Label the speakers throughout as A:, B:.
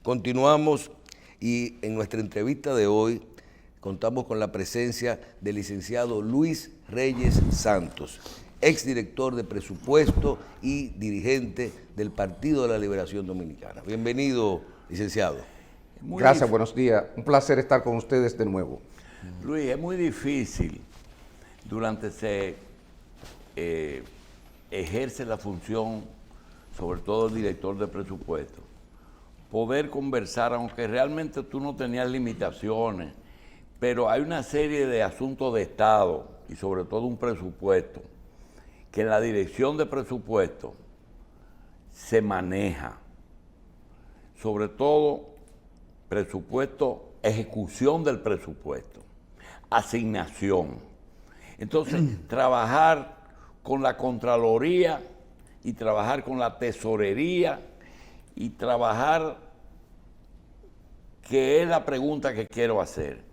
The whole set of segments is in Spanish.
A: Continuamos y en nuestra entrevista de hoy contamos con la presencia del licenciado Luis Reyes Santos, exdirector de presupuesto y dirigente del Partido de la Liberación Dominicana. Bienvenido, licenciado.
B: Gracias, buenos días. Un placer estar con ustedes de nuevo.
C: Luis, es muy difícil durante se ejerce la función, sobre todo el director de presupuesto, poder conversar, aunque realmente tú no tenías limitaciones, pero hay una serie de asuntos de Estado y sobre todo un presupuesto, que en la dirección de presupuesto se maneja, sobre todo presupuesto, ejecución del presupuesto, asignación. Entonces, trabajar con la Contraloría y trabajar con la Tesorería y trabajar, que es la pregunta que quiero hacer.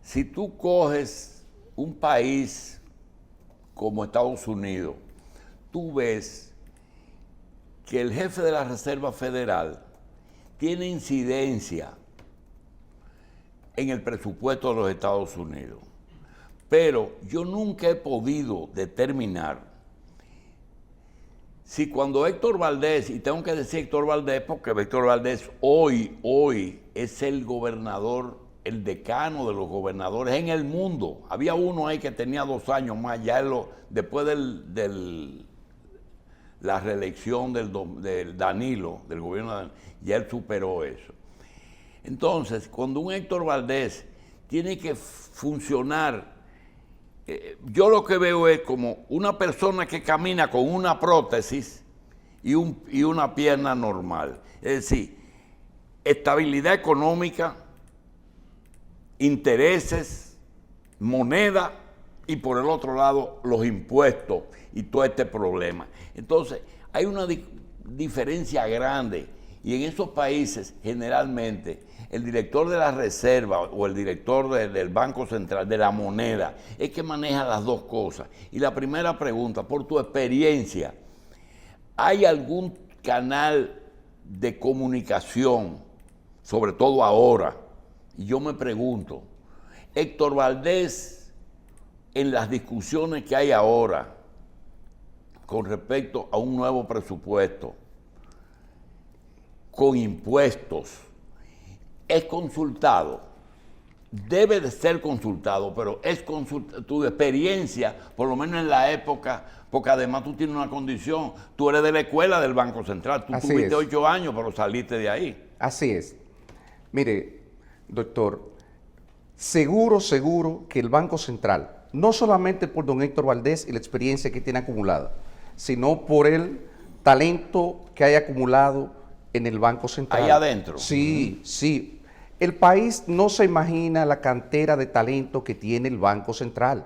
C: Si tú coges un país como Estados Unidos, tú ves que el jefe de la Reserva Federal tiene incidencia en el presupuesto de los Estados Unidos. Pero yo nunca he podido determinar si cuando Héctor Valdés, y tengo que decir Héctor Valdés porque Héctor Valdés hoy es el gobernador, el decano de los gobernadores en el mundo. Había uno ahí que tenía 2 años más, ya después de la reelección del Danilo, del gobierno de Danilo, ya él superó eso. Entonces, cuando un Héctor Valdés tiene que funcionar, yo lo que veo es como una persona que camina con una prótesis y una pierna normal. Es decir, estabilidad económica, intereses, moneda y por el otro lado los impuestos y todo este problema. Entonces, hay una diferencia grande y en esos países generalmente el director de la Reserva o el director del Banco Central, de la moneda, es que maneja las dos cosas. Y la primera pregunta, por tu experiencia, ¿hay algún canal de comunicación, sobre todo ahora? Y yo me pregunto, Héctor Valdés, en las discusiones que hay ahora con respecto a un nuevo presupuesto, con impuestos, es consultado, debe de ser consultado, pero es tu experiencia, por lo menos en la época, porque además tú tienes una condición, tú eres de la escuela del Banco Central, tú tuviste 8 años, pero saliste de ahí.
B: Así es. Mire, doctor, seguro que el Banco Central, no solamente por don Héctor Valdés y la experiencia que tiene acumulada, sino por el talento que haya acumulado en el Banco Central.
C: Ahí adentro.
B: Sí, sí. El país no se imagina la cantera de talento que tiene el Banco Central.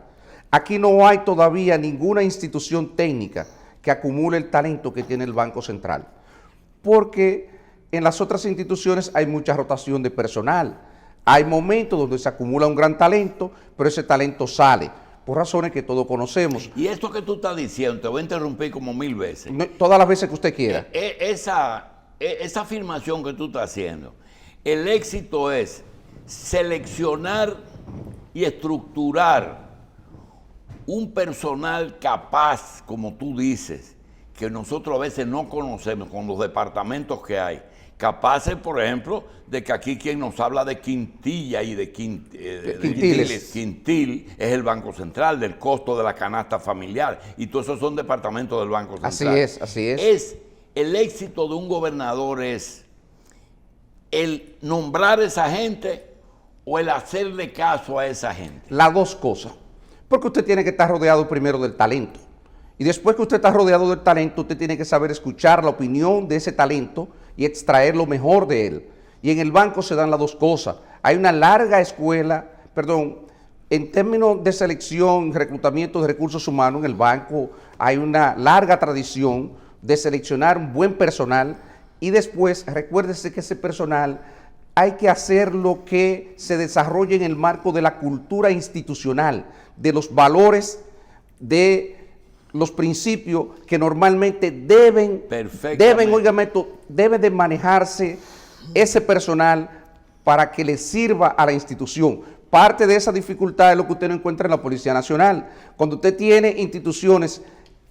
B: Aquí no hay todavía ninguna institución técnica que acumule el talento que tiene el Banco Central, porque en las otras instituciones hay mucha rotación de personal. Hay momentos donde se acumula un gran talento, pero ese talento sale, por razones que todos conocemos.
C: Y esto que tú estás diciendo, te voy a interrumpir como 1000 veces.
B: No, todas las veces que usted quiera.
C: Esa afirmación que tú estás haciendo, el éxito es seleccionar y estructurar un personal capaz, como tú dices, que nosotros a veces no conocemos con los departamentos que hay. Capaces, por ejemplo, de que aquí quien nos habla de quintilla y de quintiles. Quintil es el Banco Central, del costo de la canasta familiar, y todos esos son departamentos del Banco Central.
B: Así es.
C: El éxito de un gobernador es el nombrar a esa gente o el hacerle caso a esa gente.
B: Las dos cosas. Porque usted tiene que estar rodeado primero del talento. Y después que usted está rodeado del talento, usted tiene que saber escuchar la opinión de ese talento y extraer lo mejor de él. Y en el banco se dan las dos cosas. Hay una larga escuela, en términos de selección, reclutamiento de recursos humanos en el banco, hay una larga tradición de seleccionar un buen personal. Y después, recuérdese que ese personal hay que hacerlo que se desarrolle en el marco de la cultura institucional, de los valores, de los principios que normalmente deben de manejarse ese personal para que le sirva a la institución. Parte de esa dificultad es lo que usted no encuentra en la Policía Nacional. Cuando usted tiene instituciones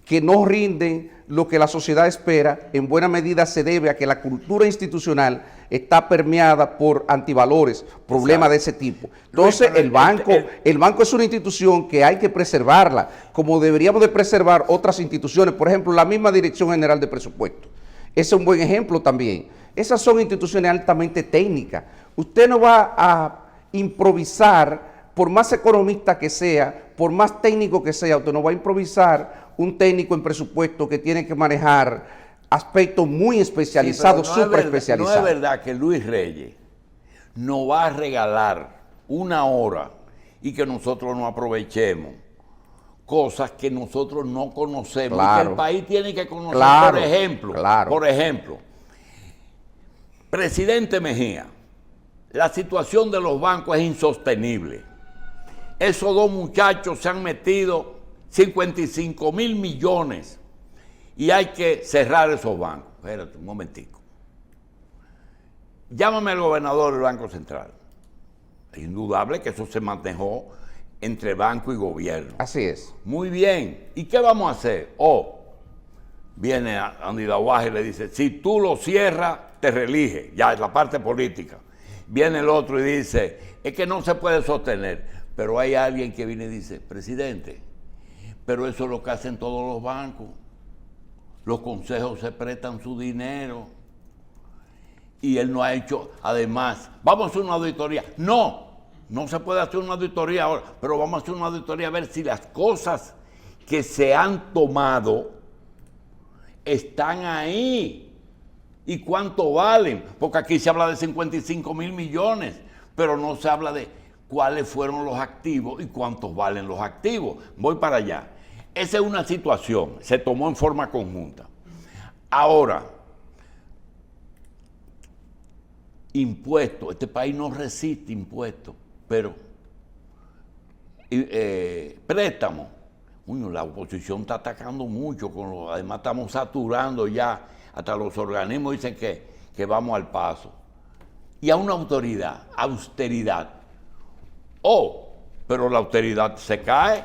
B: que no rinden lo que la sociedad espera, en buena medida se debe a que la cultura institucional está permeada por antivalores, problemas de ese tipo. Entonces, el banco es una institución que hay que preservarla, como deberíamos de preservar otras instituciones, por ejemplo, la misma Dirección General de Presupuesto. Ese es un buen ejemplo también. Esas son instituciones altamente técnicas. Usted no va a improvisar, por más economista que sea, por más técnico que sea, usted no va a improvisar un técnico en presupuesto que tiene que manejar aspectos muy especializados, súper especializados.
C: No es verdad que Luis Reyes nos va a regalar una hora y que nosotros no aprovechemos cosas que nosotros no conocemos,
B: claro,
C: y que el país tiene que conocer.
B: Claro,
C: por ejemplo, presidente Mejía, la situación de los bancos es insostenible. Esos dos muchachos se han metido 55,000 millones y hay que cerrar esos bancos. Espérate un momentico. Llámame al gobernador del Banco Central. Es indudable que eso se manejó entre banco y gobierno.
B: Así es.
C: Muy bien. ¿Y qué vamos a hacer? Viene Andy Dauaje y le dice, si tú lo cierras, te reelige. Ya es la parte política. Viene el otro y dice, es que no se puede sostener. Pero hay alguien que viene y dice, presidente, pero eso es lo que hacen todos los bancos. Los consejos se prestan su dinero. Y él no ha hecho, además, vamos a hacer una auditoría. No se puede hacer una auditoría ahora, pero vamos a hacer una auditoría a ver si las cosas que se han tomado están ahí. ¿Y cuánto valen? Porque aquí se habla de 55,000 millones, pero no se habla de cuáles fueron los activos y cuántos valen los activos. Voy para allá. Esa es una situación, se tomó en forma conjunta. Ahora, impuestos. Este país no resiste impuestos, pero préstamos. La oposición está atacando mucho, además estamos saturando ya, hasta los organismos dicen que vamos al paso. Y a una autoridad, austeridad. Pero la austeridad se cae,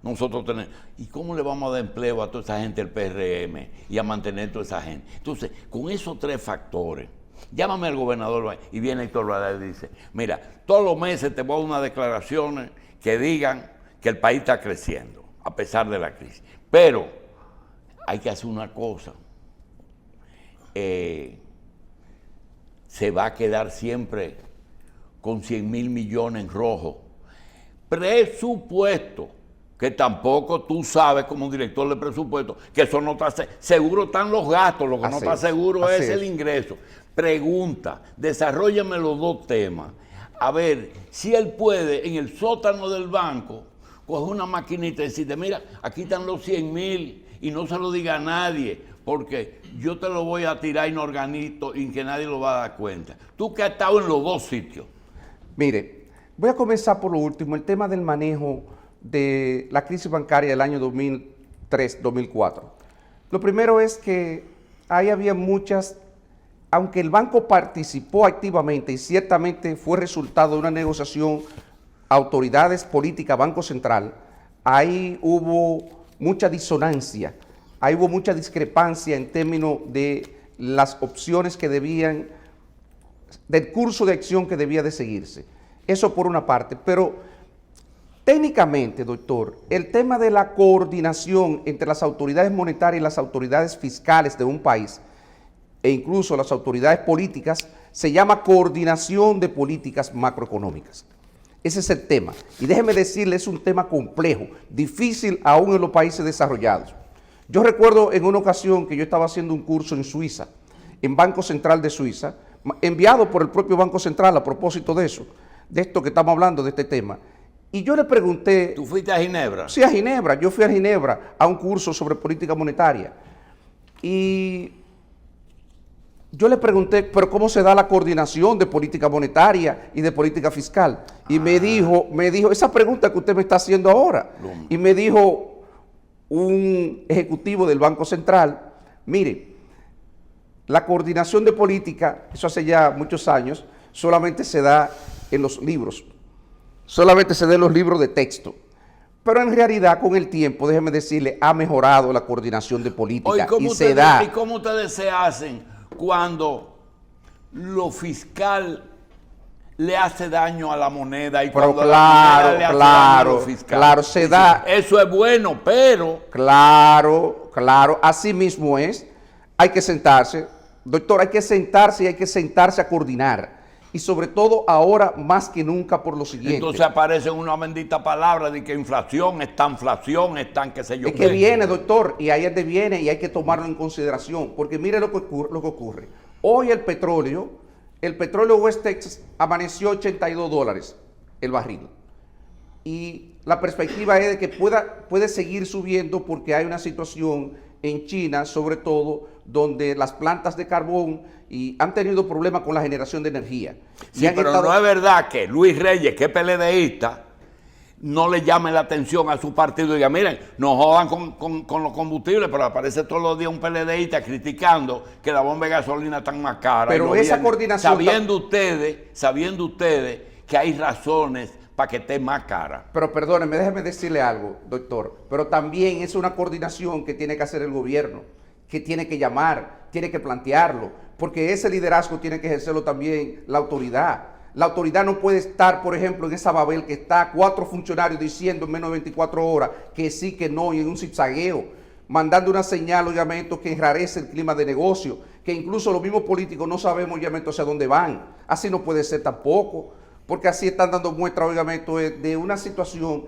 C: nosotros tenemos... ¿Y cómo le vamos a dar empleo a toda esa gente del PRM y a mantener toda esa gente? Entonces, con esos tres factores, llámame al gobernador y viene Héctor Valadez y dice, mira, todos los meses te voy a dar unas declaraciones que digan que el país está creciendo, a pesar de la crisis. Pero hay que hacer una cosa. Se va a quedar siempre con 100,000 millones en rojo. Presupuesto, que tampoco tú sabes como director de presupuesto, que eso no está seguro, están los gastos, lo que no está seguro es el ingreso. Pregunta, desarróllame los dos temas. A ver, si él puede en el sótano del banco coger una maquinita y decirte, mira, aquí están los 100,000 y no se lo diga a nadie, porque yo te lo voy a tirar inorganito y que nadie lo va a dar cuenta. Tú que has estado en los dos sitios.
B: Mire, voy a comenzar por lo último, el tema del manejo de la crisis bancaria del año 2003-2004. Lo primero es que ahí había muchas, aunque el banco participó activamente y ciertamente fue resultado de una negociación autoridades políticas, Banco Central, ahí hubo mucha disonancia, ahí hubo mucha discrepancia en términos de las opciones que debían, del curso de acción que debía de seguirse. Eso por una parte, pero técnicamente, doctor, el tema de la coordinación entre las autoridades monetarias y las autoridades fiscales de un país, e incluso las autoridades políticas, se llama coordinación de políticas macroeconómicas. Ese es el tema. Y déjeme decirle, es un tema complejo, difícil aún en los países desarrollados. Yo recuerdo en una ocasión que yo estaba haciendo un curso en Suiza, en Banco Central de Suiza, enviado por el propio Banco Central a propósito de eso, de esto que estamos hablando, de este tema. Y yo le pregunté...
C: ¿Tú fuiste a Ginebra?
B: Sí, a Ginebra. Yo fui a Ginebra a un curso sobre política monetaria. Y yo le pregunté, pero ¿cómo se da la coordinación de política monetaria y de política fiscal? Y me dijo, esa pregunta que usted me está haciendo ahora. Y me dijo un ejecutivo del Banco Central, mire, la coordinación de política, eso hace ya muchos años, solamente se da en los libros, solamente se da en los libros de texto. Pero en realidad, con el tiempo, déjeme decirle, ha mejorado la coordinación de política y se da.
C: ¿Y cómo ustedes se hacen cuando lo fiscal le hace daño a la moneda y
B: Pero
C: cuando la moneda le hace daño a lo fiscal?
B: Claro, se da.
C: Eso es bueno, pero...
B: Claro, así mismo es. Hay que sentarse, doctor, hay que sentarse y hay que sentarse a coordinar. Y sobre todo ahora más que nunca por lo siguiente.
C: Entonces aparece una bendita palabra de que inflación, qué sé yo.
B: Es que viene, doctor, y ahí es de viene y hay que tomarlo en consideración. Porque mire lo que ocurre. Hoy el petróleo West Texas amaneció $82 el barril. Y la perspectiva es de que puede seguir subiendo porque hay una situación en China, sobre todo, donde las plantas de carbón han tenido problemas con la generación de energía.
C: Sí, pero no es verdad que Luis Reyes, que es PLDista, no le llame la atención a su partido y diga, miren, nos jodan con los combustibles, pero aparece todos los días un PLDista criticando que la bomba de gasolina está más cara.
B: Pero esa coordinación...
C: Sabiendo ustedes que hay razones para que esté más cara.
B: Pero perdóneme, déjeme decirle algo, doctor, pero también es una coordinación que tiene que hacer el gobierno, que tiene que llamar, tiene que plantearlo, porque ese liderazgo tiene que ejercerlo también la autoridad. La autoridad no puede estar, por ejemplo, en esa Babel que está 4 funcionarios diciendo en menos de 24 horas que sí, que no, y en un zigzagueo, mandando una señal, obviamente, que enrarece el clima de negocio, que incluso los mismos políticos no sabemos, obviamente, hacia dónde van. Así no puede ser tampoco, porque así están dando muestra, obviamente, de una situación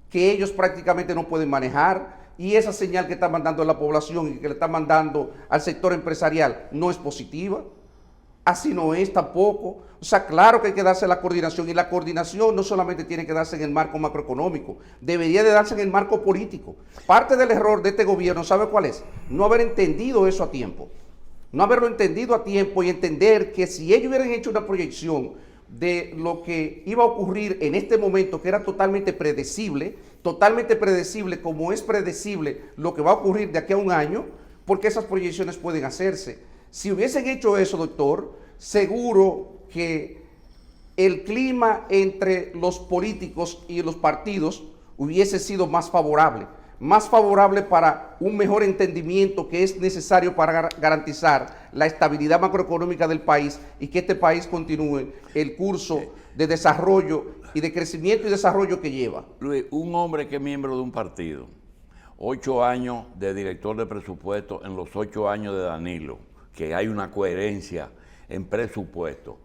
B: que ellos prácticamente no pueden manejar, y esa señal que están mandando a la población y que le están mandando al sector empresarial no es positiva. Así no es tampoco. O sea, claro que hay que darse la coordinación, y la coordinación no solamente tiene que darse en el marco macroeconómico, debería de darse en el marco político. Parte del error de este gobierno, ¿sabe cuál es? No haber entendido eso a tiempo. No haberlo entendido a tiempo y entender que si ellos hubieran hecho una proyección de lo que iba a ocurrir en este momento, que era totalmente predecible como es predecible lo que va a ocurrir de aquí a un año, porque esas proyecciones pueden hacerse. Si hubiesen hecho eso, doctor, seguro que el clima entre los políticos y los partidos hubiese sido más favorable para un mejor entendimiento que es necesario para garantizar la estabilidad macroeconómica del país y que este país continúe el curso de desarrollo y de crecimiento y desarrollo que lleva.
C: Luis, un hombre que es miembro de un partido, 8 años de director de presupuesto en los 8 años de Danilo, que hay una coherencia en presupuesto,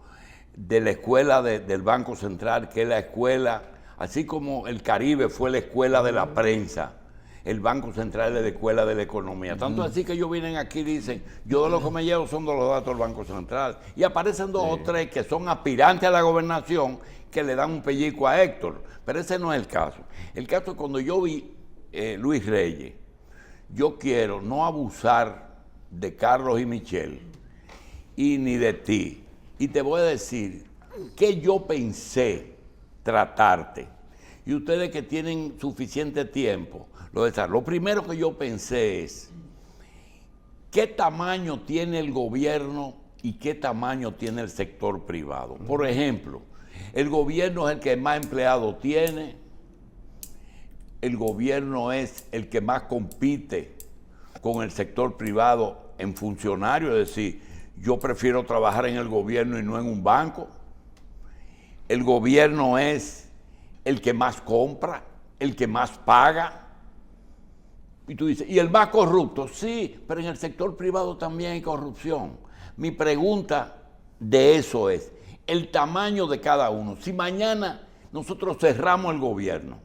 C: de la escuela del Banco Central, que es la escuela, así como el Caribe fue la escuela de la prensa, el Banco Central es la escuela de la economía. Tanto así que ellos vienen aquí y dicen, yo de lo que me llevo son de los datos del Banco Central. Y aparecen 2 o 3 que son aspirantes a la gobernación que le dan un pellico a Héctor. Pero ese no es el caso. El caso es cuando yo vi Luis Reyes, yo quiero no abusar de Carlos y Michelle y ni de ti. Y te voy a decir que yo pensé tratarte. Y ustedes que tienen suficiente tiempo, lo primero que yo pensé es, ¿qué tamaño tiene el gobierno y qué tamaño tiene el sector privado? Por ejemplo, el gobierno es el que más empleados tiene, el gobierno es el que más compite con el sector privado en funcionarios, es decir, yo prefiero trabajar en el gobierno y no en un banco. El gobierno es el que más compra, el que más paga. Y tú dices, ¿y el más corrupto? Sí, pero en el sector privado también hay corrupción. Mi pregunta de eso es, el tamaño de cada uno. Si mañana nosotros cerramos el gobierno,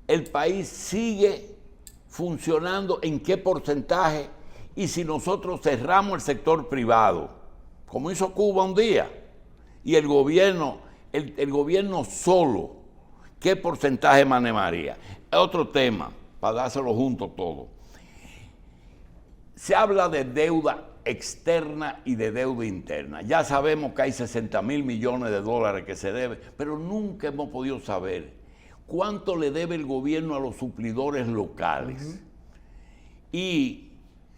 C: ¿el país sigue funcionando en qué porcentaje? Y si nosotros cerramos el sector privado, como hizo Cuba un día, y el gobierno solo, ¿qué porcentaje manejaría? Otro tema, para dárselo junto todo. Se habla de deuda externa y de deuda interna. Ya sabemos que hay 60,000 millones de dólares que se debe, pero nunca hemos podido saber cuánto le debe el gobierno a los suplidores locales. Y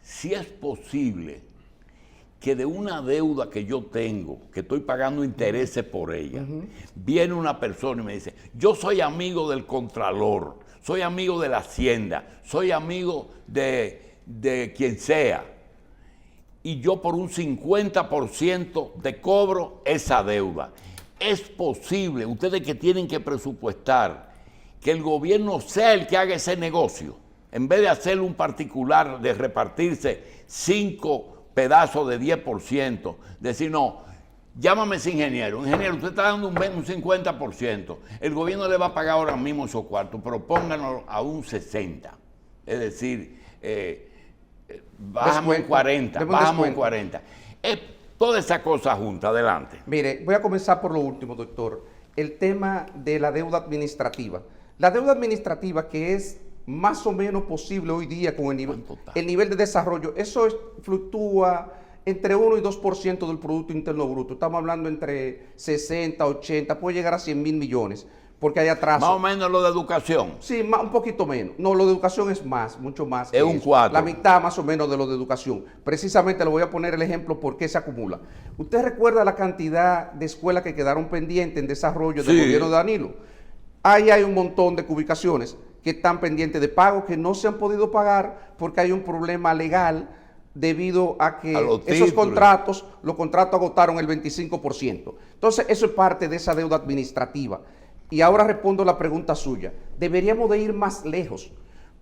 C: si es posible que de una deuda que yo tengo, que estoy pagando intereses por ella, viene una persona y me dice, yo soy amigo del Contralor, soy amigo de la Hacienda, soy amigo de quien sea, y yo por un 50% te cobro esa deuda. Es posible, ustedes que tienen que presupuestar, que el gobierno sea el que haga ese negocio, en vez de hacerlo un particular, de repartirse 5 pedazos de 10%, decir, no, llámame ese ingeniero, usted está dando un 50%, el gobierno le va a pagar ahora mismo esos cuartos, pero pónganos a un 60%, es decir, bajamos un 40%, bajamos un 40%. Toda esa cosa junta, adelante.
B: Mire, voy a comenzar por lo último, doctor. El tema de la deuda administrativa. La deuda administrativa, que es más o menos posible hoy día con el nivel de desarrollo, eso fluctúa entre 1 y 2% del Producto Interno Bruto. Estamos hablando entre 60, 80, puede llegar a 100.000 millones, porque hay atraso.
C: Más o menos lo de educación.
B: Sí, un poquito menos. No, lo de educación es más, mucho más.
C: Es un 4.
B: La mitad más o menos de lo de educación. Precisamente le voy a poner el ejemplo por qué se acumula. ¿Usted recuerda la cantidad de escuelas que quedaron pendientes en desarrollo del gobierno de Danilo? Ahí hay un montón de ubicaciones que están pendientes de pago, que no se han podido pagar porque hay un problema legal debido a que esos contratos, los contratos agotaron el 25%. Entonces, eso es parte de esa deuda administrativa. Y ahora respondo la pregunta suya. Deberíamos de ir más lejos,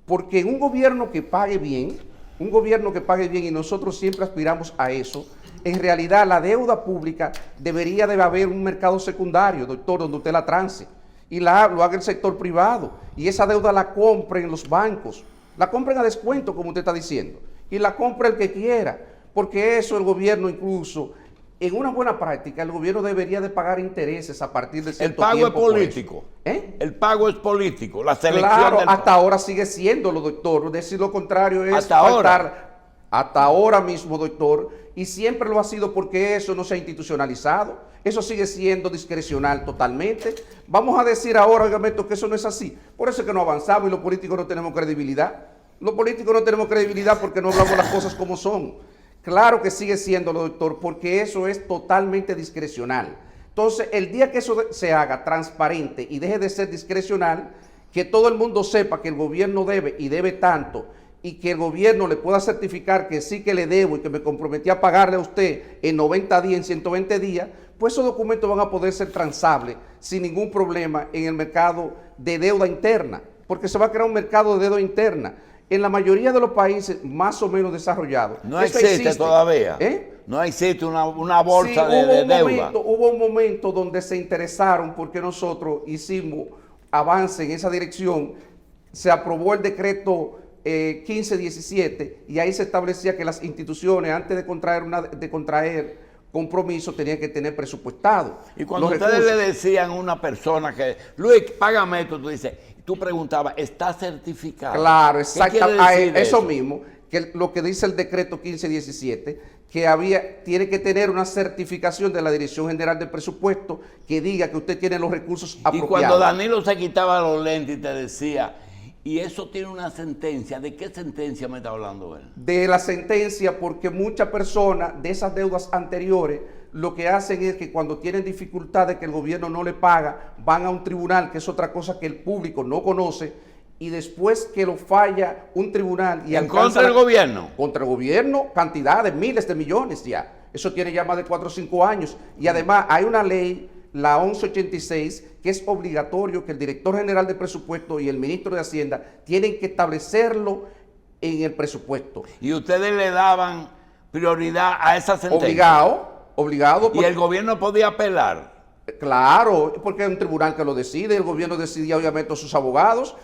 B: porque un gobierno que pague bien, y nosotros siempre aspiramos a eso, en realidad la deuda pública debería de haber un mercado secundario, doctor, donde usted la trance, y lo haga el sector privado, y esa deuda la compren en los bancos, la compren a descuento, como usted está diciendo, y la compre el que quiera, porque eso el gobierno incluso... En una buena práctica, el gobierno debería de pagar intereses a partir de cierto tiempo.
C: El pago es político. El pago es político. La selección
B: claro, hasta ahora sigue siéndolo, doctor. Decir lo contrario es hasta ahora mismo, doctor. Y siempre lo ha sido porque eso no se ha institucionalizado. Eso sigue siendo discrecional totalmente. Vamos a decir ahora, obviamente, que eso no es así. Por eso es que no avanzamos y los políticos no tenemos credibilidad. Los políticos no tenemos credibilidad porque no hablamos las cosas como son. Claro que sigue siéndolo, doctor, porque eso es totalmente discrecional. Entonces, el día que eso se haga transparente y deje de ser discrecional, que todo el mundo sepa que el gobierno debe y debe tanto, y que el gobierno le pueda certificar que sí que le debo y que me comprometí a pagarle a usted en 90 días, en 120 días, pues esos documentos van a poder ser transables sin ningún problema en el mercado de deuda interna, porque se va a crear un mercado de deuda interna. En la mayoría de los países más o menos desarrollados.
C: No existe todavía. No existe una bolsa de deuda.
B: Hubo un momento donde se interesaron porque nosotros hicimos avance en esa dirección. Se aprobó el decreto 1517 y ahí se establecía que las instituciones antes de contraer compromiso tenían que tener presupuestado.
C: Y cuando ustedes le decían a una persona que, Luis, págame esto, tú preguntabas, ¿está certificado?
B: Claro, exactamente. Eso mismo, que lo que dice el decreto 1517, que tiene que tener una certificación de la Dirección General del Presupuesto que diga que usted tiene los recursos apropiados.
C: Y cuando Danilo se quitaba los lentes y te decía, y eso tiene una sentencia, ¿de qué sentencia me está hablando él?
B: De la sentencia, porque muchas personas de esas deudas anteriores lo que hacen es que cuando tienen dificultades que el gobierno no le paga, van a un tribunal, que es otra cosa que el público no conoce, y después que lo falla un tribunal y
C: ¿Contra el gobierno?
B: Contra el gobierno, cantidades, miles de millones ya. Eso tiene ya más de 4 o 5 años. Y además hay una ley, la 1186, que es obligatorio que el director general de presupuesto y el ministro de Hacienda tienen que establecerlo en el presupuesto.
C: ¿Y ustedes le daban prioridad a esa
B: sentencia? Obligado.
C: ¿Y el gobierno podía apelar?
B: Claro, porque hay un tribunal que lo decide, el gobierno decidía obviamente a sus abogados,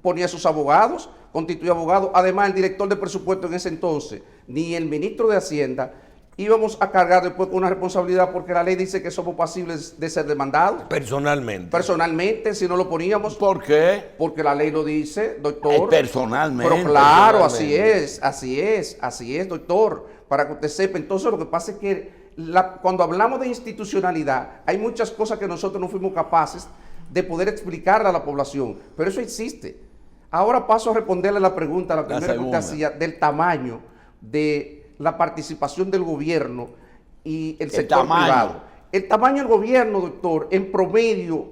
B: ponía a sus abogados, constituía abogados. Además, el director de presupuesto en ese entonces, ni el ministro de Hacienda, íbamos a cargar después con una responsabilidad porque la ley dice que somos pasibles de ser demandados.
A: Personalmente.
B: Personalmente, si no lo poníamos.
C: ¿Por qué?
B: Porque la ley lo dice, doctor.
C: Personalmente.
B: Pero claro, así es, doctor, para que usted sepa. Entonces, lo que pasa es que cuando hablamos de institucionalidad, hay muchas cosas que nosotros no fuimos capaces de poder explicarle a la población, pero eso existe. Ahora paso a responderle la pregunta, la primera que usted hacía, del tamaño de la participación del gobierno y el sector
C: tamaño.
B: privado. El tamaño del gobierno, doctor, en promedio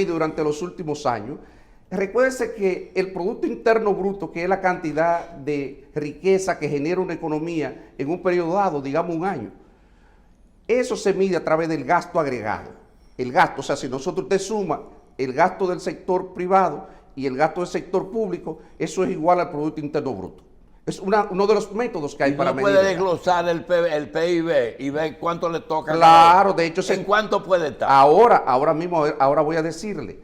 B: durante los últimos años, recuérdese que el Producto Interno Bruto, que es la cantidad de riqueza que genera una economía en un periodo dado, digamos un año, eso se mide a través del gasto agregado. El gasto, o sea, si nosotros te suma el gasto del sector privado y el gasto del sector público, eso es igual al Producto Interno Bruto. Es uno de los métodos que hay para medir.
C: ¿No puede desglosar el PIB y ver cuánto le toca?
B: Claro, de hecho...
C: ¿En cuánto puede estar?
B: Ahora mismo voy a decirle.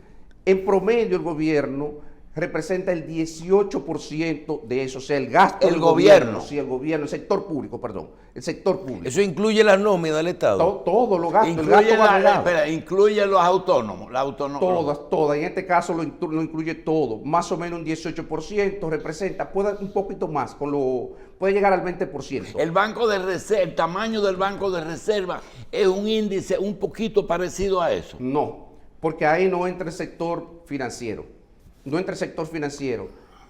B: En promedio el gobierno representa el 18% de eso, o sea, el gasto
C: ¿El
B: del
C: gobierno?
B: Sí, el sector público, perdón, el sector público.
A: Eso incluye la nómina del Estado.
B: Todo lo gasto, el
C: Incluye,
B: gasto agregado.
C: incluye los autónomos.
B: Todas. En este caso lo incluye todo. Más o menos un 18% representa, puede un poquito más, puede llegar al 20%.
C: El banco de reserva, el tamaño del banco de reserva es un índice un poquito parecido a eso.
B: No, porque ahí no entra el sector financiero. No entra el sector financiero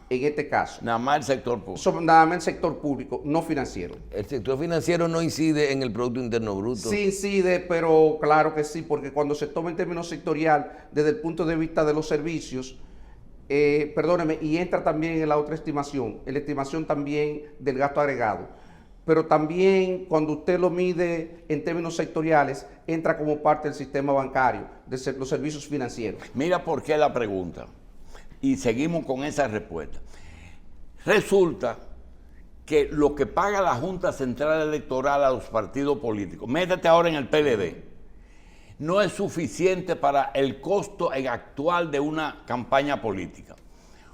B: en este caso.
C: Nada más el sector público.
B: Nada más el sector público, no financiero.
A: El sector financiero no incide en el Producto Interno Bruto.
B: Sí incide, pero claro que sí, porque cuando se toma en términos sectorial, desde el punto de vista de los servicios, y entra también en la otra estimación, en la estimación también del gasto agregado. Pero también cuando usted lo mide en términos sectoriales, entra como parte del sistema bancario, de los servicios financieros.
C: Mira por qué la pregunta. Y seguimos con esa respuesta. Resulta que lo que paga la Junta Central Electoral a los partidos políticos, métete ahora en el PLD, no es suficiente para el costo actual de una campaña política.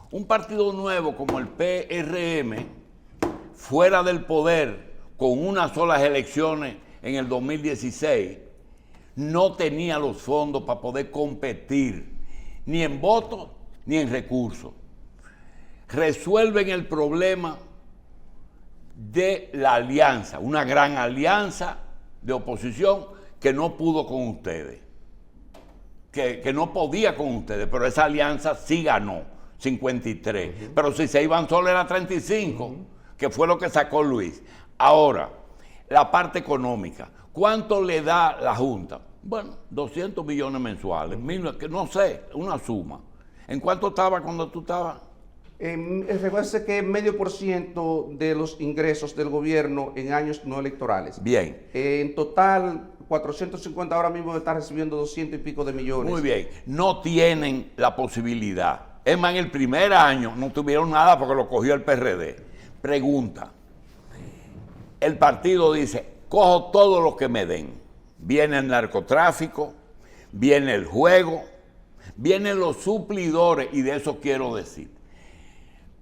C: Un partido nuevo como el PRM, fuera del poder, con unas solas elecciones en el 2016, no tenía los fondos para poder competir, ni en votos, ni en recursos. Resuelven el problema de la alianza, una gran alianza de oposición que no pudo con ustedes, que no podía con ustedes, pero esa alianza sí ganó, 53. Pero si se iban solo era 35, que fue lo que sacó Luis. Ahora, la parte económica, ¿cuánto le da la Junta? Bueno, 200 millones mensuales, que no sé, una suma. ¿En cuánto estaba cuando tú estabas?
B: Recuerde que es 0,5% de los ingresos del gobierno en años no electorales.
C: Bien.
B: En total, 450 ahora mismo está recibiendo 200 y pico de millones.
C: Muy bien. No tienen la posibilidad. Es más, en el primer año no tuvieron nada porque lo cogió el PRD. Pregunta. El partido dice, cojo todo lo que me den. Viene el narcotráfico, viene el juego, vienen los suplidores, y de eso quiero decir.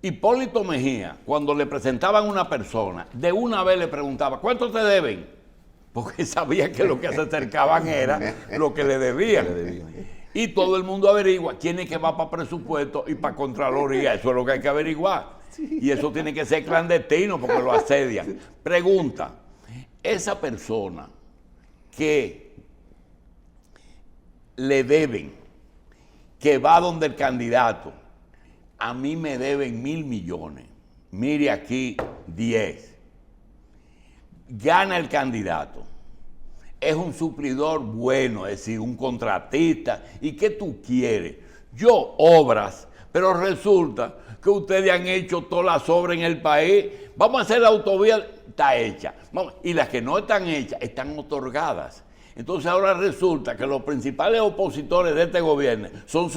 C: Hipólito Mejía, cuando le presentaban a una persona, de una vez le preguntaba, ¿cuánto te deben? Porque sabía que lo que se acercaban era lo que le debían. Y todo el mundo averigua quién es que va para presupuesto y para Contraloría. Eso es lo que hay que averiguar. Y eso tiene que ser clandestino porque lo asedian. Pregunta, esa persona que le deben, que va donde el candidato, a mí me deben 1.000 millones, mire aquí 10, gana el candidato, es un suplidor bueno, es decir, un contratista, ¿y qué tú quieres? Yo obras, pero resulta que ustedes han hecho todas las obras en el país, vamos a hacer la autovía, está hecha, y las que no están hechas están otorgadas. Entonces ahora resulta que los principales opositores de este gobierno son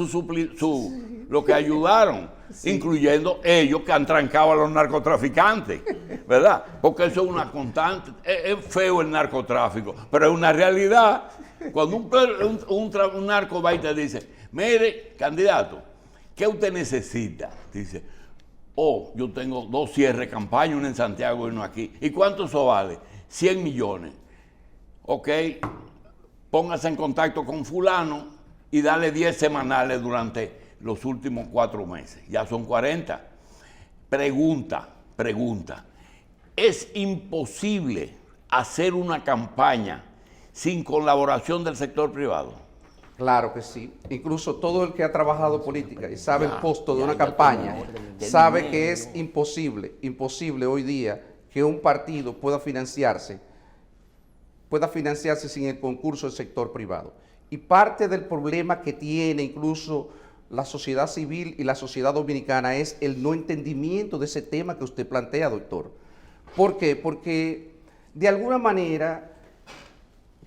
C: los que ayudaron, incluyendo ellos que han trancado a los narcotraficantes, ¿verdad? Porque eso es una constante. Es feo el narcotráfico, pero es una realidad. Cuando un narco va y te dice, mire, candidato, ¿qué usted necesita? Dice, yo tengo 2 cierres de campaña, uno en Santiago y uno aquí. ¿Y cuánto eso vale? 100 millones. Ok, póngase en contacto con fulano y dale 10 semanales durante los últimos 4 meses. Ya son 40. Pregunta. ¿Es imposible hacer una campaña sin colaboración del sector privado?
B: Claro que sí. Incluso todo el que ha trabajado política y sabe el costo de una campaña, sabe que es imposible hoy día que un partido pueda financiarse sin el concurso del sector privado. Y parte del problema que tiene incluso la sociedad civil y la sociedad dominicana es el no entendimiento de ese tema que usted plantea, doctor. ¿Por qué? Porque de alguna manera,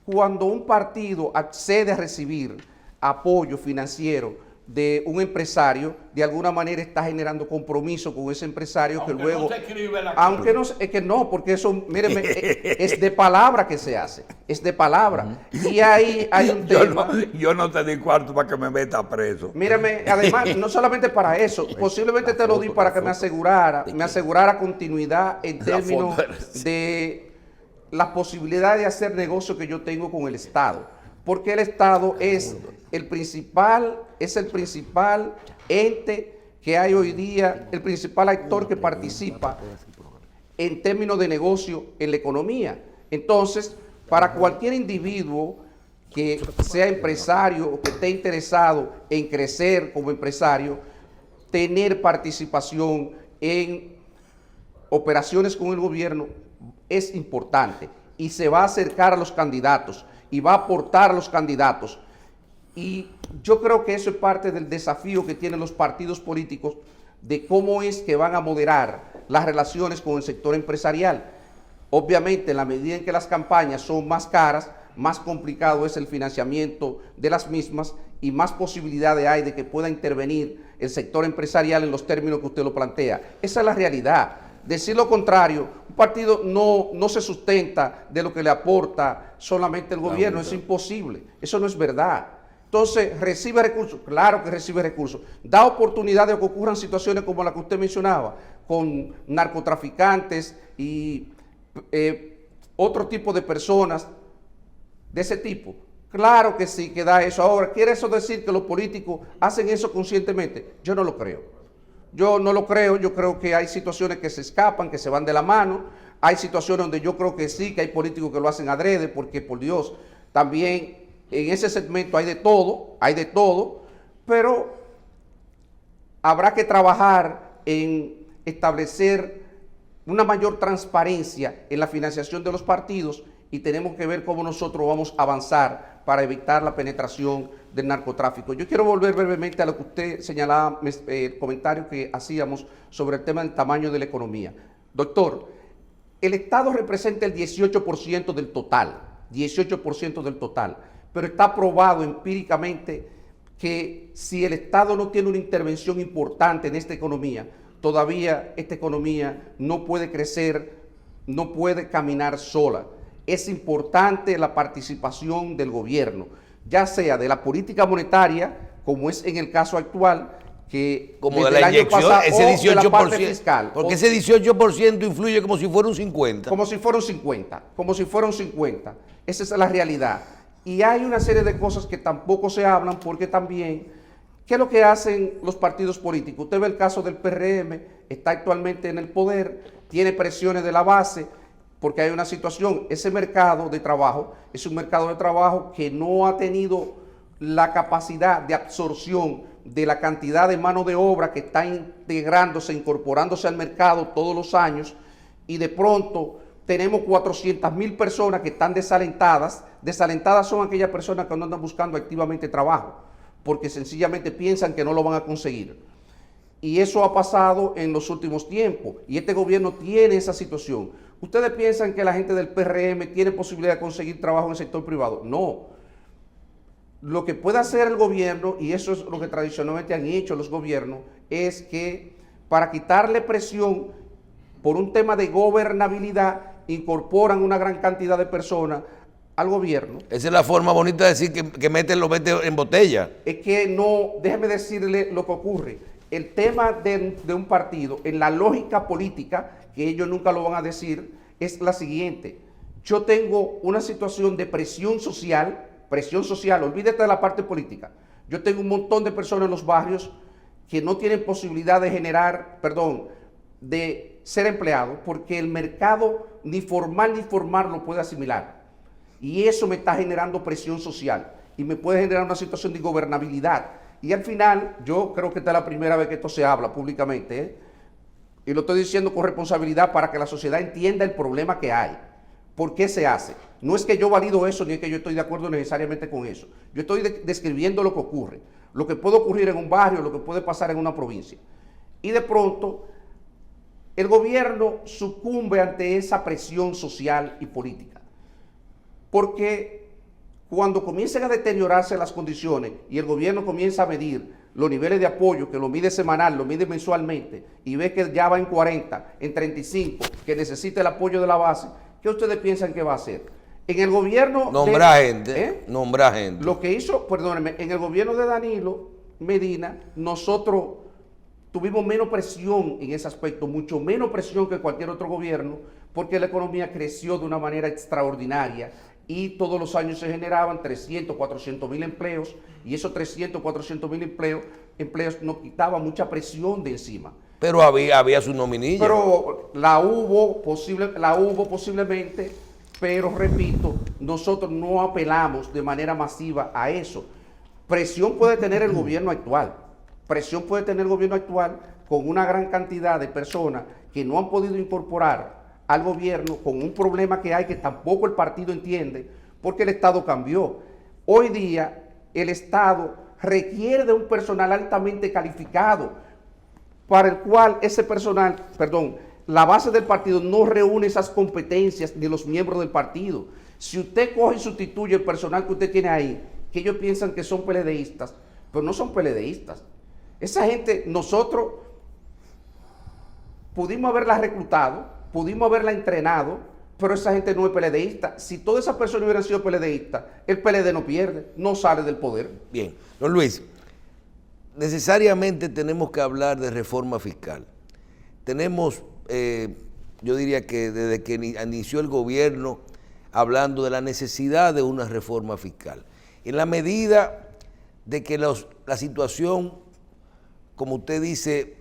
B: cuando un partido accede a recibir apoyo financiero de un empresario, de alguna manera está generando compromiso con ese empresario
C: Aunque
B: que luego...
C: no se escribe la
B: aunque no, es que no, porque eso, míreme, es de palabra que se hace, es de palabra. Y ahí hay un tema...
C: Yo no te di cuarto para que me meta preso.
B: Mírame, además, no solamente para eso, posiblemente te lo di para que me asegurara continuidad en términos de las posibilidades de hacer negocio que yo tengo con el Estado. Porque el Estado es el principal ente que hay hoy día, el principal actor que participa en términos de negocio en la economía. Entonces, para cualquier individuo que sea empresario o que esté interesado en crecer como empresario, tener participación en operaciones con el gobierno es importante y se va a acercar a los candidatos y va a aportar a los candidatos. Y yo creo que eso es parte del desafío que tienen los partidos políticos de cómo es que van a moderar las relaciones con el sector empresarial. Obviamente, en la medida en que las campañas son más caras, más complicado es el financiamiento de las mismas y más posibilidades hay de que pueda intervenir el sector empresarial en los términos que usted lo plantea. Esa es la realidad. Decir lo contrario, un partido no se sustenta de lo que le aporta solamente el gobierno, es imposible, eso no es verdad. Entonces, ¿recibe recursos? Claro que recibe recursos. Da oportunidad de que ocurran situaciones como la que usted mencionaba, con narcotraficantes y otro tipo de personas de ese tipo. Claro que sí, que da eso. Ahora, ¿quiere eso decir que los políticos hacen eso conscientemente? Yo no lo creo. Yo no lo creo, yo creo que hay situaciones que se escapan, que se van de la mano, hay situaciones donde yo creo que sí, que hay políticos que lo hacen adrede, porque por Dios, también en ese segmento hay de todo, pero habrá que trabajar en establecer una mayor transparencia en la financiación de los partidos y tenemos que ver cómo nosotros vamos a avanzar para evitar la penetración del narcotráfico. Yo quiero volver brevemente a lo que usted señalaba, el comentario que hacíamos sobre el tema del tamaño de la economía. Doctor, el Estado representa el 18% del total, pero está probado empíricamente que si el Estado no tiene una intervención importante en esta economía, todavía esta economía no puede crecer, no puede caminar sola. Es importante la participación del gobierno, ya sea de la política monetaria, como es en el caso actual, que
A: como de la inyección,
B: pasado,
A: ese 18%,
B: de la parte fiscal,
A: porque ese 18% influye como si fuera un 50%.
B: Como si fuera un 50%. Esa es la realidad. Y hay una serie de cosas que tampoco se hablan porque también, ¿qué es lo que hacen los partidos políticos? Usted ve el caso del PRM, está actualmente en el poder, tiene presiones de la base, porque hay una situación, ese mercado de trabajo es un mercado de trabajo que no ha tenido la capacidad de absorción de la cantidad de mano de obra que está integrándose, incorporándose al mercado todos los años, y de pronto tenemos 400,000 personas que están desalentadas. Desalentadas son aquellas personas que no andan buscando activamente trabajo, porque sencillamente piensan que no lo van a conseguir. Y eso ha pasado en los últimos tiempos, y este gobierno tiene esa situación. ¿Ustedes piensan que la gente del PRM tiene posibilidad de conseguir trabajo en el sector privado? No. Lo que puede hacer el gobierno, y eso es lo que tradicionalmente han hecho los gobiernos, es que para quitarle presión por un tema de gobernabilidad, incorporan una gran cantidad de personas al gobierno.
A: Esa es la forma bonita de decir que lo mete en botella.
B: Es que no, déjeme decirle lo que ocurre. El tema de un partido, en la lógica política, que ellos nunca lo van a decir, es la siguiente. Yo tengo una situación de presión social, olvídate de la parte política. Yo tengo un montón de personas en los barrios que no tienen posibilidad de de ser empleados, porque el mercado ni formal ni formal lo puede asimilar. Y eso me está generando presión social y me puede generar una situación de ingobernabilidad. Y al final, yo creo que esta es la primera vez que esto se habla públicamente, y lo estoy diciendo con responsabilidad para que la sociedad entienda el problema que hay. ¿Por qué se hace? No es que yo valido eso, ni es que yo estoy de acuerdo necesariamente con eso. Yo estoy describiendo lo que ocurre, lo que puede ocurrir en un barrio, lo que puede pasar en una provincia. Y de pronto, el gobierno sucumbe ante esa presión social y política. Porque cuando comiencen a deteriorarse las condiciones y el gobierno comienza a medir los niveles de apoyo, que lo mide semanal, lo mide mensualmente, y ve que ya va en 40, en 35, que necesita el apoyo de la base, ¿qué ustedes piensan que va a hacer? En el gobierno...
A: Nombra gente, nombra gente.
B: Lo que hizo, perdónenme, en el gobierno de Danilo Medina, nosotros tuvimos menos presión en ese aspecto, mucho menos presión que cualquier otro gobierno, porque la economía creció de una manera extraordinaria y todos los años se generaban 300, 400 mil empleos, y esos 300, 400 mil empleos nos quitaban mucha presión de encima.
A: Pero había su nominilla.
B: Pero la hubo posiblemente, pero repito, nosotros no apelamos de manera masiva a eso. Presión puede tener el gobierno actual. Presión puede tener el gobierno actual con una gran cantidad de personas que no han podido incorporar al gobierno con un problema que hay que tampoco el partido entiende, porque el Estado cambió. Hoy día el Estado requiere de un personal altamente calificado, para el cual ese personal, la base del partido no reúne esas competencias ni los miembros del partido. Si usted coge y sustituye el personal que usted tiene ahí, que ellos piensan que son PLDistas, pero no son PLDistas. Esa gente, nosotros pudimos haberla reclutado, pudimos haberla entrenado, pero esa gente no es PLDista. Si todas esas personas hubieran sido PLDistas, el PLD no pierde, no sale del poder.
A: Bien, don Luis, necesariamente tenemos que hablar de reforma fiscal. Tenemos, yo diría que desde que inició el gobierno, hablando de la necesidad de una reforma fiscal. En la medida de que la situación, como usted dice,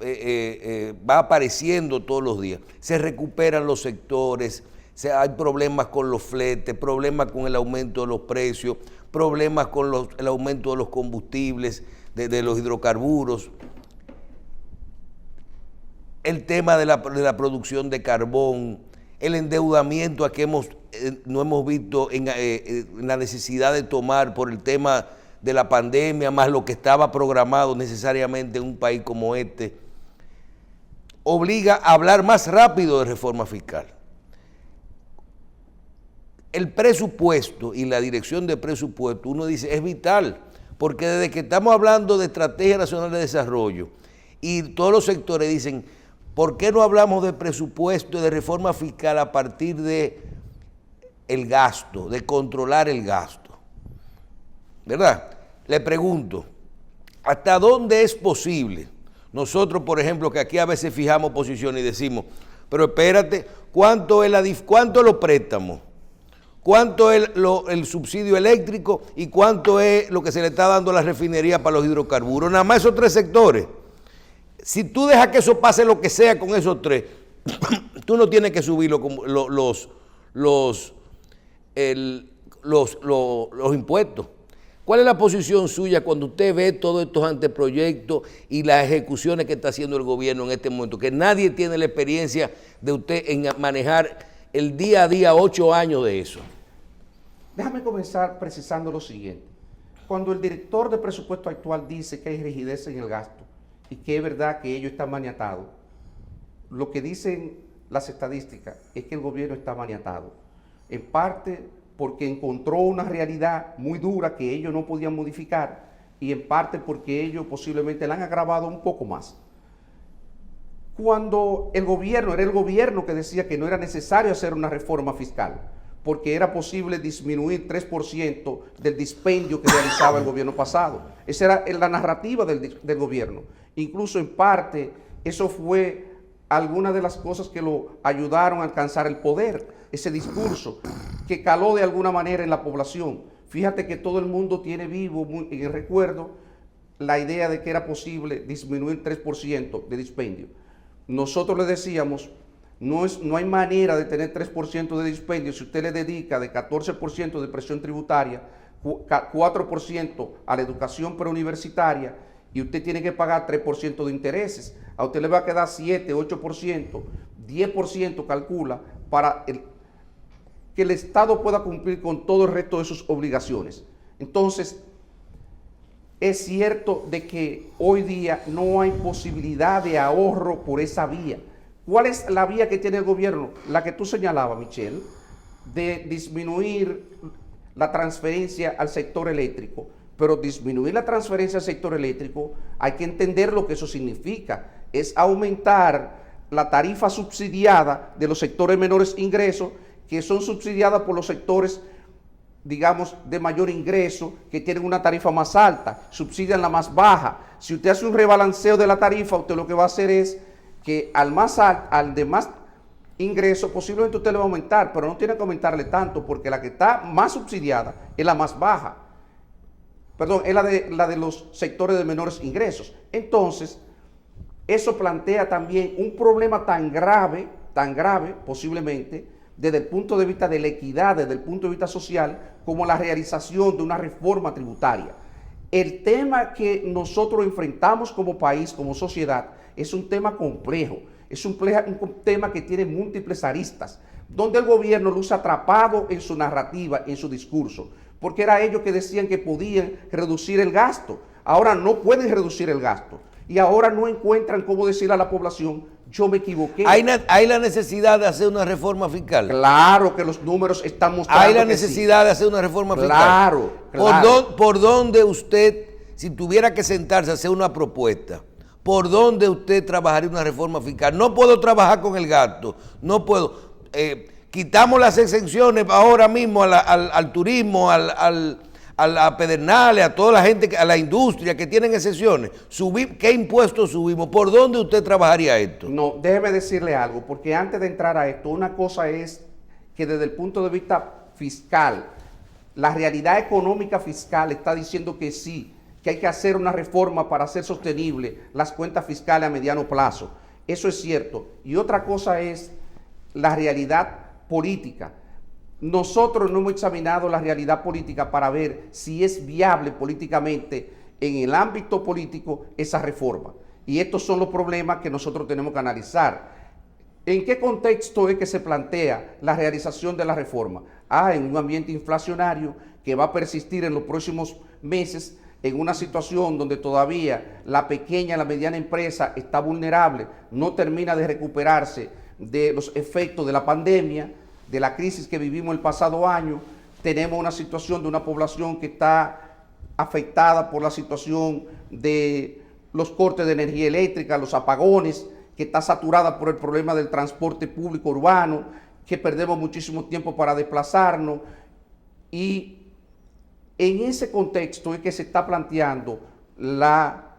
A: va apareciendo todos los días, se recuperan los sectores, hay problemas con los fletes, problemas con el aumento de los precios, problemas con el aumento de los combustibles, de los hidrocarburos, el tema de la producción de carbón, el endeudamiento a que no hemos visto en la necesidad de tomar por el tema de la pandemia, más lo que estaba programado necesariamente en un país como este, obliga a hablar más rápido de reforma fiscal. El presupuesto y la dirección de presupuesto, uno dice, es vital, porque desde que estamos hablando de Estrategia Nacional de Desarrollo y todos los sectores dicen, ¿por qué no hablamos de presupuesto y de reforma fiscal a partir de el gasto, de controlar el gasto? ¿Verdad? Le pregunto, ¿hasta dónde es posible? Nosotros, por ejemplo, que aquí a veces fijamos posiciones y decimos, pero espérate, ¿cuánto es los préstamos? ¿Cuánto es el subsidio eléctrico? ¿Y cuánto es lo que se le está dando a la refinería para los hidrocarburos? Nada más esos tres sectores. Si tú dejas que eso pase lo que sea con esos tres, tú no tienes que subir los impuestos. ¿Cuál es la posición suya cuando usted ve todos estos anteproyectos y las ejecuciones que está haciendo el gobierno en este momento? Que nadie tiene la experiencia de usted en manejar el día a día 8 años de eso.
B: Déjame comenzar precisando lo siguiente. Cuando el director de presupuesto actual dice que hay rigidez en el gasto y que es verdad que ellos están maniatados, lo que dicen las estadísticas es que el gobierno está maniatado. En parte porque encontró una realidad muy dura que ellos no podían modificar y en parte porque ellos posiblemente la han agravado un poco más. Cuando era el gobierno que decía que no era necesario hacer una reforma fiscal, porque era posible disminuir 3% del dispendio que realizaba el gobierno pasado. Esa era la narrativa del gobierno. Incluso en parte eso fue alguna de las cosas que lo ayudaron a alcanzar el poder, ese discurso que caló de alguna manera en la población. Fíjate que todo el mundo tiene vivo en el recuerdo la idea de que era posible disminuir 3% de dispendio. Nosotros le decíamos, no hay manera de tener 3% de dispendio si usted le dedica de 14% de presión tributaria, 4% a la educación preuniversitaria y usted tiene que pagar 3% de intereses. a usted le va a quedar 7, 8%, 10% calcula para que el Estado pueda cumplir con todo el resto de sus obligaciones. Entonces, es cierto de que hoy día no hay posibilidad de ahorro por esa vía. ¿Cuál es la vía que tiene el gobierno? La que tú señalabas, Michelle, de disminuir la transferencia al sector eléctrico. Pero disminuir la transferencia al sector eléctrico, hay que entender lo que eso significa. Es aumentar la tarifa subsidiada de los sectores menores ingresos, que son subsidiadas por los sectores, digamos, de mayor ingreso, que tienen una tarifa más alta, subsidian la más baja. Si usted hace un rebalanceo de la tarifa, usted lo que va a hacer es que al de más ingreso posiblemente usted le va a aumentar, pero no tiene que aumentarle tanto, porque la que está más subsidiada es la más baja. Perdón, es la de los sectores de menores ingresos. Entonces, eso plantea también un problema tan grave posiblemente, desde el punto de vista de la equidad, desde el punto de vista social, como la realización de una reforma tributaria. El tema que nosotros enfrentamos como país, como sociedad, es un tema complejo, es un tema que tiene múltiples aristas, donde el gobierno luce atrapado en su narrativa, en su discurso, porque era ellos que decían que podían reducir el gasto. Ahora no pueden reducir el gasto y ahora no encuentran cómo decirle a la población: yo me equivoqué.
A: ¿Hay la necesidad de hacer una reforma fiscal?
B: Claro que los números están mostrando.
A: ¿Hay la necesidad de hacer una reforma fiscal?
B: Claro, claro.
A: ¿Por dónde usted, si tuviera que sentarse a hacer una propuesta, por dónde usted trabajaría una reforma fiscal? No puedo trabajar con el gasto, no puedo. Quitamos las exenciones ahora mismo al turismo, a la Pedernales, a toda la gente, a la industria que tienen exenciones. ¿Qué impuestos subimos? ¿Por dónde usted trabajaría esto?
B: No, déjeme decirle algo, porque antes de entrar a esto, una cosa es que desde el punto de vista fiscal, la realidad económica fiscal está diciendo que sí, que hay que hacer una reforma para hacer sostenible las cuentas fiscales a mediano plazo. Eso es cierto. Y otra cosa es la realidad política. Nosotros no hemos examinado la realidad política para ver si es viable políticamente en el ámbito político esa reforma. Y estos son los problemas que nosotros tenemos que analizar. ¿En qué contexto es que se plantea la realización de la reforma? En un ambiente inflacionario que va a persistir en los próximos meses, en una situación donde todavía la pequeña y la mediana empresa está vulnerable, no termina de recuperarse de los efectos de la pandemia, de la crisis que vivimos el pasado año. Tenemos una situación de una población que está afectada por la situación de los cortes de energía eléctrica, los apagones, que está saturada por el problema del transporte público urbano, que perdemos muchísimo tiempo para desplazarnos. Y en ese contexto es que se está planteando la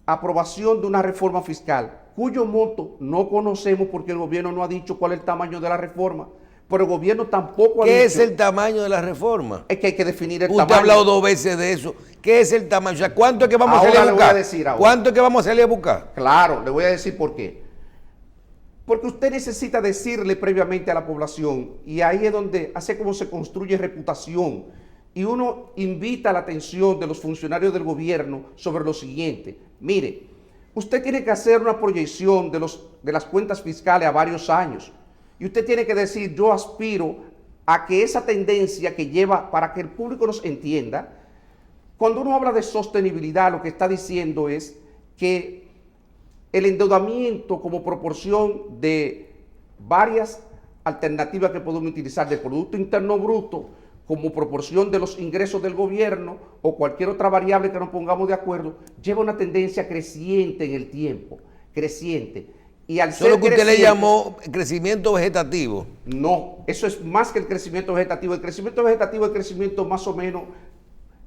B: aprobación de una reforma fiscal, cuyo monto no conocemos porque el gobierno no ha dicho cuál es el tamaño de la reforma, pero el gobierno tampoco ha dicho...
A: ¿Qué es el tamaño de la reforma?
B: Es que hay que definir el tamaño.
A: Usted ha hablado 2 veces de eso. ¿Qué es el tamaño? O sea, ¿cuánto es que vamos a salir a buscar?
B: Le voy a decir ahora.
A: ¿Cuánto es que vamos a salir a buscar?
B: Claro, le voy a decir por qué. Porque usted necesita decirle previamente a la población, y ahí es donde hace como se construye reputación, y uno invita la atención de los funcionarios del gobierno sobre lo siguiente. Mire, usted tiene que hacer una proyección de las cuentas fiscales a varios años. Y usted tiene que decir: yo aspiro a que esa tendencia que lleva, para que el público nos entienda, cuando uno habla de sostenibilidad, lo que está diciendo es que el endeudamiento como proporción de varias alternativas que podemos utilizar, de Producto Interno Bruto, como proporción de los ingresos del gobierno o cualquier otra variable que nos pongamos de acuerdo, lleva una tendencia creciente en el tiempo, creciente. Y al ser
A: ¿Solo que usted le
B: creciente,
A: llamó crecimiento vegetativo?
B: No, eso es más que el crecimiento vegetativo. El crecimiento vegetativo es el crecimiento más o menos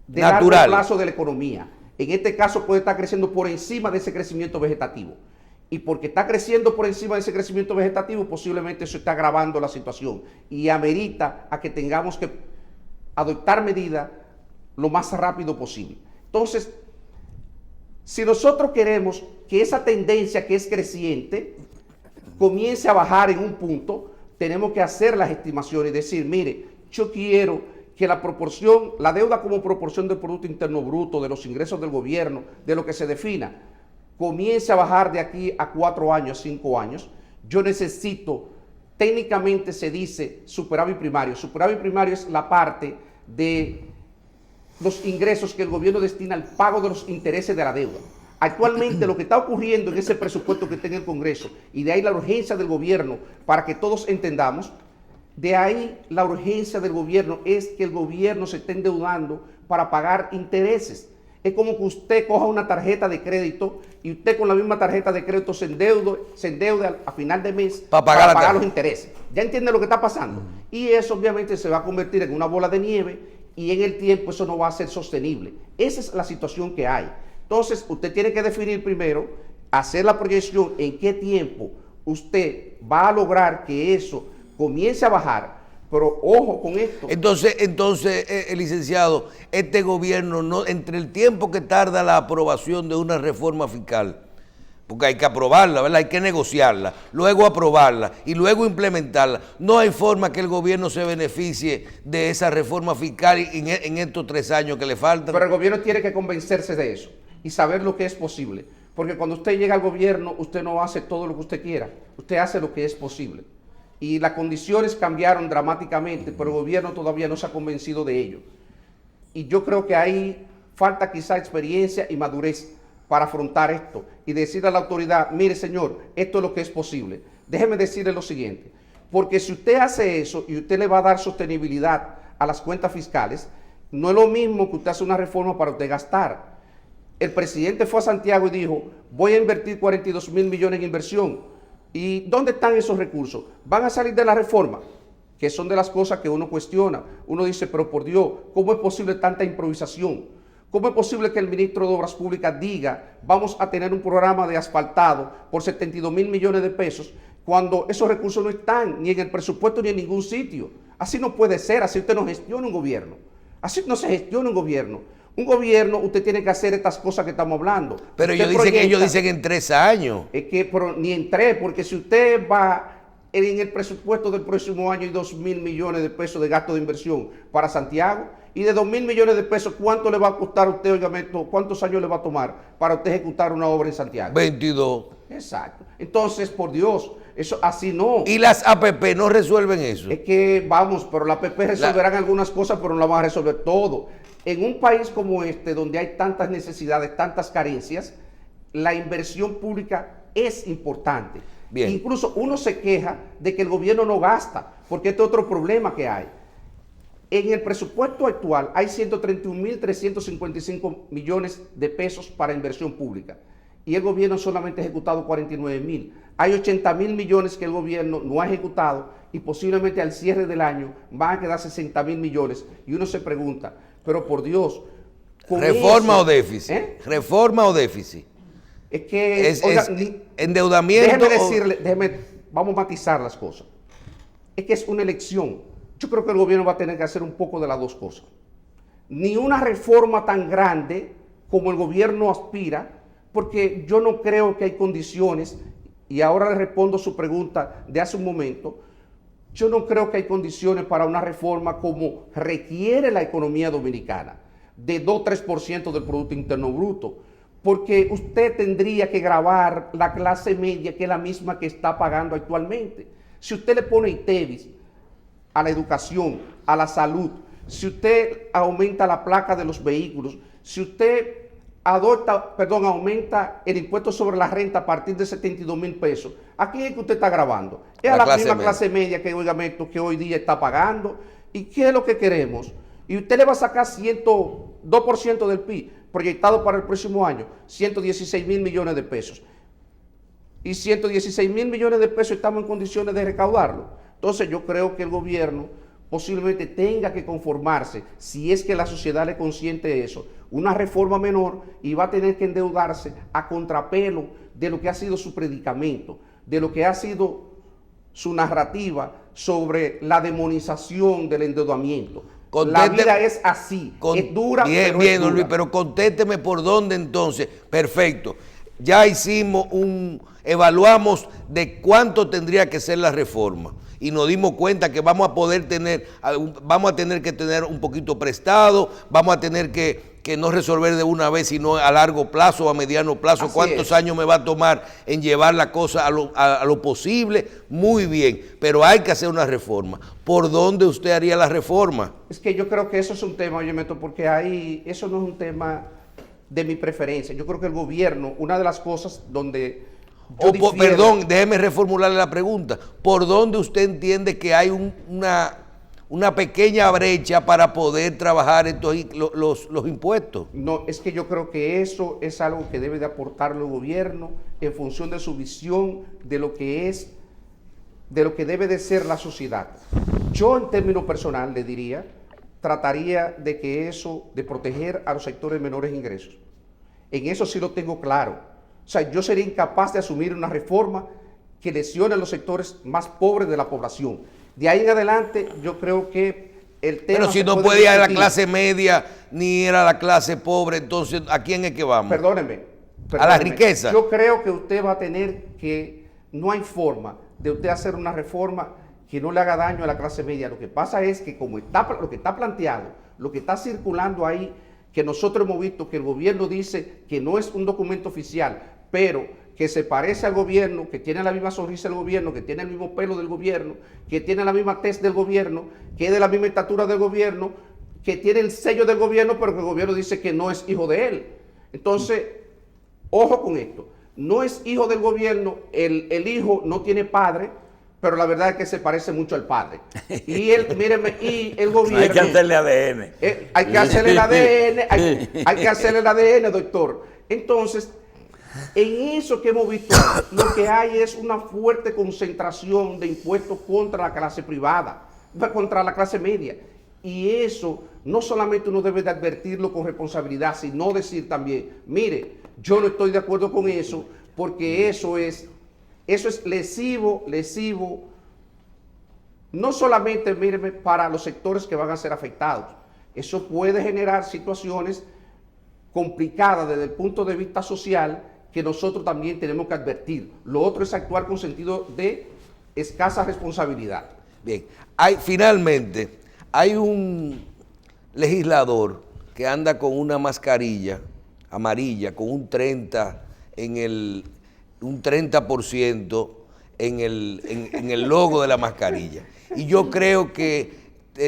B: de
A: natural,
B: largo plazo de la economía. En este caso puede estar creciendo por encima de ese crecimiento vegetativo. Y porque está creciendo por encima de ese crecimiento vegetativo, posiblemente eso está agravando la situación y amerita a que tengamos que adoptar medidas lo más rápido posible. Entonces, si nosotros queremos que esa tendencia que es creciente comience a bajar en un punto, tenemos que hacer las estimaciones y decir: mire, yo quiero que la proporción, la deuda como proporción del Producto Interno Bruto, de los ingresos del gobierno, de lo que se defina, comience a bajar de aquí a 4 años, 5 años, yo necesito, técnicamente se dice superávit primario. Superávit primario es la parte de los ingresos que el gobierno destina al pago de los intereses de la deuda. Actualmente lo que está ocurriendo en ese presupuesto que está en el Congreso, y de ahí la urgencia del gobierno, para que todos entendamos, de ahí la urgencia del gobierno es que el gobierno se esté endeudando para pagar intereses. Es como que usted coja una tarjeta de crédito y usted con la misma tarjeta de crédito se endeuda a final de mes
A: para pagar
B: los intereses. ¿Ya entiende lo que está pasando? Y eso obviamente se va a convertir en una bola de nieve y en el tiempo eso no va a ser sostenible. Esa es la situación que hay. Entonces, usted tiene que definir primero, hacer la proyección en qué tiempo usted va a lograr que eso comience a bajar, pero ojo con esto.
A: Entonces, licenciado, este gobierno, no, entre el tiempo que tarda la aprobación de una reforma fiscal, porque hay que aprobarla, ¿verdad? Hay que negociarla, luego aprobarla y luego implementarla. No hay forma que el gobierno se beneficie de esa reforma fiscal en estos 3 años que le faltan.
B: Pero el gobierno tiene que convencerse de eso y saber lo que es posible. Porque cuando usted llega al gobierno, usted no hace todo lo que usted quiera, usted hace lo que es posible. Y las condiciones cambiaron dramáticamente, pero el gobierno todavía no se ha convencido de ello. Y yo creo que ahí falta quizá experiencia y madurez para afrontar esto y decirle a la autoridad, mire señor, esto es lo que es posible. Déjeme decirle lo siguiente, porque si usted hace eso y usted le va a dar sostenibilidad a las cuentas fiscales, no es lo mismo que usted hace una reforma para usted gastar. El presidente fue a Santiago y dijo, voy a invertir 42.000 millones en inversión. ¿Y dónde están esos recursos? ¿Van a salir de la reforma? Que son de las cosas que uno cuestiona. Uno dice, pero por Dios, ¿cómo es posible tanta improvisación? ¿Cómo es posible que el ministro de Obras Públicas diga, vamos a tener un programa de asfaltado por 72.000 millones de pesos, cuando esos recursos no están ni en el presupuesto ni en ningún sitio? Así no puede ser, así usted no gestiona un gobierno. Así no se gestiona un gobierno. Un gobierno, usted tiene que hacer estas cosas que estamos hablando.
A: Pero ellos dicen en 3 años.
B: Es que pero ni en 3, porque si usted va en el presupuesto del próximo año hay 2.000 millones de pesos de gasto de inversión para Santiago, y de 2.000 millones de pesos, ¿cuánto le va a costar a usted, oígame, cuántos años le va a tomar para usted ejecutar una obra en Santiago?
A: 22.
B: Exacto. Entonces, por Dios, eso así no.
A: ¿Y las APP no resuelven eso?
B: Es que, vamos, pero las APP resolverán algunas cosas, pero no las van a resolver todo. En un país como este, donde hay tantas necesidades, tantas carencias, la inversión pública es importante.
A: Bien.
B: Incluso uno se queja de que el gobierno no gasta, porque este es otro problema que hay. En el presupuesto actual hay 131.355 millones de pesos para inversión pública y el gobierno solamente ha ejecutado 49.000. Hay 80.000 millones que el gobierno no ha ejecutado y posiblemente al cierre del año van a quedar 60.000 millones. Y uno se pregunta, pero por Dios,
A: ¿reforma
B: eso,
A: o déficit? ¿Reforma o déficit?
B: Es que,
A: endeudamiento.
B: Vamos a matizar las cosas. Es que es una elección. Yo creo que el gobierno va a tener que hacer un poco de las dos cosas. Ni una reforma tan grande como el gobierno aspira, porque yo no creo que hay condiciones, y ahora le respondo su pregunta de hace un momento, yo no creo que hay condiciones para una reforma como requiere la economía dominicana, de 2-3% del Producto Interno Bruto, porque usted tendría que gravar la clase media, que es la misma que está pagando actualmente. Si usted le pone ITEVIS a la educación, a la salud, si usted aumenta la placa de los vehículos, si usted aumenta el impuesto sobre la renta a partir de 72.000 pesos, ¿a quién es que usted está grabando? Es a la misma clase media que hoy día está pagando. ¿Y qué es lo que queremos? Y usted le va a sacar 2% del PIB proyectado para el próximo año, 116.000 millones de pesos. Y 116.000 millones de pesos estamos en condiciones de recaudarlo. Entonces yo creo que el gobierno posiblemente tenga que conformarse, si es que la sociedad le consiente eso, una reforma menor, y va a tener que endeudarse a contrapelo de lo que ha sido su predicamento, de lo que ha sido su narrativa sobre la demonización del endeudamiento. La vida es así, es dura,
A: pero es dura. Luis, pero contésteme por dónde entonces. Perfecto. Ya evaluamos de cuánto tendría que ser la reforma y nos dimos cuenta que vamos a tener que tener un poquito prestado, vamos a tener que que no resolver de una vez, sino a largo plazo o a mediano plazo.
B: Así
A: ¿Cuántos
B: es.
A: años me va a tomar en llevar la cosa a lo posible? Muy bien, pero hay que hacer una reforma. ¿Por dónde usted haría la reforma?
B: Es que yo creo que eso es un tema, oye, Meto, porque ahí eso no es un tema de mi preferencia. Yo creo que el gobierno, una de las cosas donde yo difiero-
A: Perdón, déjeme reformularle la pregunta. ¿Por dónde usted entiende que hay una pequeña brecha para poder trabajar los impuestos?
B: No, es que yo creo que eso es algo que debe de aportarle el gobierno en función de su visión de lo que es, de lo que debe de ser la sociedad. Yo en términos personal le diría, trataría de que eso, de proteger a los sectores de menores ingresos. En eso sí lo tengo claro. O sea, yo sería incapaz de asumir una reforma que lesione a los sectores más pobres de la población. De ahí en adelante, yo creo que el tema...
A: Pero si no puede ir a la clase media ni ir a la clase pobre, entonces ¿a quién es que vamos?
B: Perdóneme.
A: A la riqueza.
B: Yo creo que usted va a tener que... No hay forma de usted hacer una reforma que no le haga daño a la clase media. Lo que pasa es que como está, lo que está planteado, lo que está circulando ahí, que nosotros hemos visto que el gobierno dice que no es un documento oficial, pero que se parece al gobierno, que tiene la misma sonrisa del gobierno, que tiene el mismo pelo del gobierno, que tiene la misma tez del gobierno, que es de la misma estatura del gobierno, que tiene el sello del gobierno, pero que el gobierno dice que no es hijo de él. Entonces, ojo con esto, no es hijo del gobierno, el hijo no tiene padre, pero la verdad es que se parece mucho al padre. Y míreme, y el gobierno...
C: Hay que hacerle ADN.
B: Hay que hacerle el ADN, hay que hacerle el ADN, doctor. Entonces, en eso que hemos visto, lo que hay es una fuerte concentración de impuestos contra la clase privada, contra la clase media. Y eso no solamente uno debe de advertirlo con responsabilidad, sino decir también, mire, yo no estoy de acuerdo con eso, porque eso es lesivo, no solamente, míreme, para los sectores que van a ser afectados. Eso puede generar situaciones complicadas desde el punto de vista social, que nosotros también tenemos que advertir. Lo otro es actuar con sentido de escasa responsabilidad.
A: Bien, finalmente, hay un legislador que anda con una mascarilla amarilla, con un 30% en el logo de la mascarilla. Y yo creo que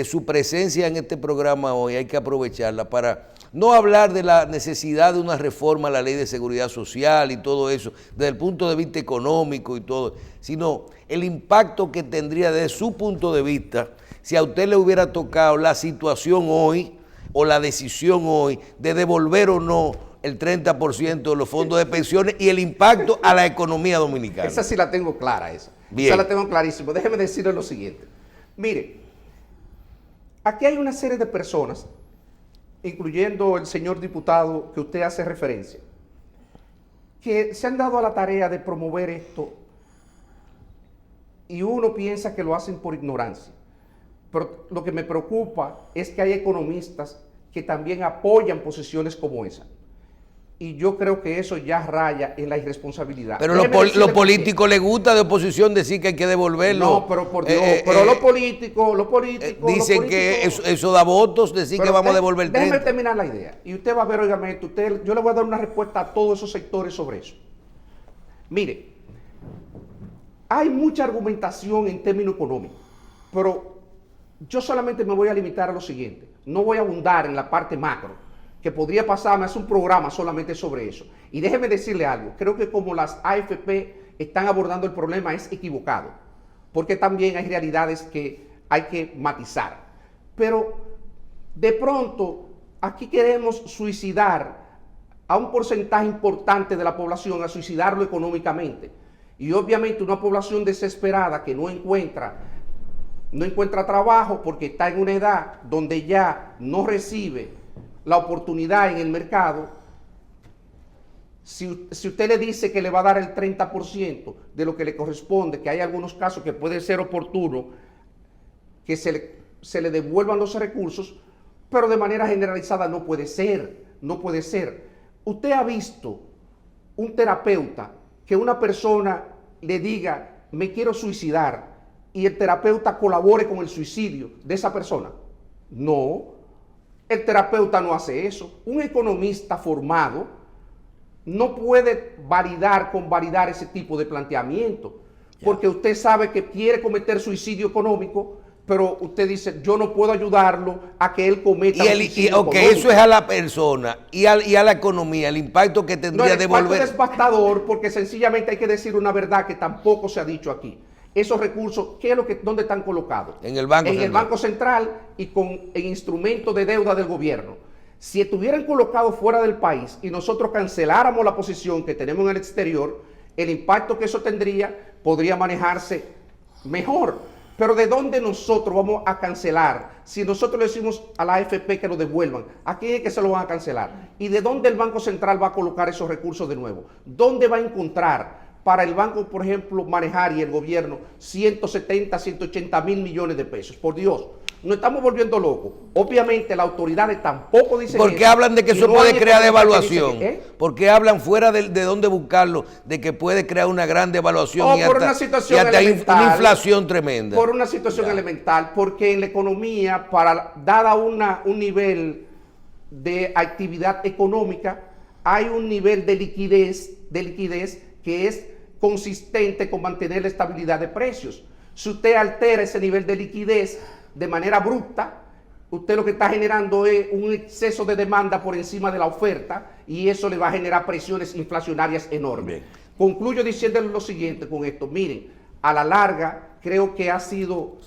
A: su presencia en este programa hoy hay que aprovecharla para no hablar de la necesidad de una reforma a la ley de seguridad social y todo eso, desde el punto de vista económico y todo, sino el impacto que tendría desde su punto de vista si a usted le hubiera tocado la situación hoy o la decisión hoy de devolver o no el 30% de los fondos de pensiones y el impacto a la economía dominicana.
B: Esa sí la tengo clara, esa.
A: Bien.
B: Esa la tengo clarísima. Déjeme decirle lo siguiente. Mire, aquí hay una serie de personas, incluyendo el señor diputado que usted hace referencia, que se han dado a la tarea de promover esto y uno piensa que lo hacen por ignorancia. Pero lo que me preocupa es que hay economistas que también apoyan posiciones como esa. Y yo creo que eso ya raya en la irresponsabilidad.
A: Pero los políticos les gusta de oposición decir que hay que devolverlo.
B: No, pero por Dios, pero los políticos
A: dicen que eso da votos, decir que vamos a devolver el 30%.
B: Déjeme terminar la idea. Y usted va a ver, oigame, yo le voy a dar una respuesta a todos esos sectores sobre eso. Mire, hay mucha argumentación en términos económicos, pero yo solamente me voy a limitar a lo siguiente. No voy a abundar en la parte macro, que podría pasarme a hacer un programa solamente sobre eso. Y déjeme decirle algo, creo que como las AFP están abordando el problema es equivocado, porque también hay realidades que hay que matizar. Pero de pronto aquí queremos suicidar a un porcentaje importante de la población, a suicidarlo económicamente. Y obviamente una población desesperada que no encuentra trabajo porque está en una edad donde ya no recibe la oportunidad en el mercado. Si usted le dice que le va a dar el 30% de lo que le corresponde, que hay algunos casos que puede ser oportuno que se le devuelvan los recursos, pero de manera generalizada no puede ser, no puede ser. Usted ha visto un terapeuta que una persona le diga, me quiero suicidar, y el terapeuta colabore con el suicidio de esa persona. No. El terapeuta no hace eso. Un economista formado no puede convalidar ese tipo de planteamiento, porque usted sabe que quiere cometer suicidio económico, pero usted dice, yo no puedo ayudarlo a que él cometa suicidio económico.
A: Eso es a la persona y a la economía, el impacto que tendría de volver.
B: No, el impacto es devastador, porque sencillamente hay que decir una verdad que tampoco se ha dicho aquí. Esos recursos, ¿dónde están colocados?
A: En el Banco Central.
B: En el Banco Central y con el instrumento de deuda del gobierno. Si estuvieran colocados fuera del país y nosotros canceláramos la posición que tenemos en el exterior, el impacto que eso tendría podría manejarse mejor. Pero ¿de dónde nosotros vamos a cancelar? Si nosotros le decimos a la AFP que lo devuelvan, ¿a quién es que se lo van a cancelar? ¿Y de dónde el Banco Central va a colocar esos recursos de nuevo? ¿Dónde va a encontrar para el banco, por ejemplo, manejar y el gobierno 170, 180 mil millones de pesos? Por Dios, nos estamos volviendo locos. Obviamente las autoridades tampoco dicen
A: ¿Por qué
B: eso,
A: hablan de que eso
B: no
A: puede
B: hay
A: crear
B: economistas que
A: devaluación?
B: dicen,
A: ¿Por qué hablan fuera de dónde buscarlo, de que puede crear una gran devaluación y
B: por
A: hasta,
B: una situación
A: una
B: elemental,
A: inflación tremenda?
B: Por una situación elemental, porque en la economía, dada un nivel de actividad económica, hay un nivel de liquidez que es consistente con mantener la estabilidad de precios. Si usted altera ese nivel de liquidez de manera abrupta, usted lo que está generando es un exceso de demanda por encima de la oferta y eso le va a generar presiones inflacionarias enormes.
A: Bien.
B: Concluyo diciéndole lo siguiente con esto. Miren, a la larga creo que ha sido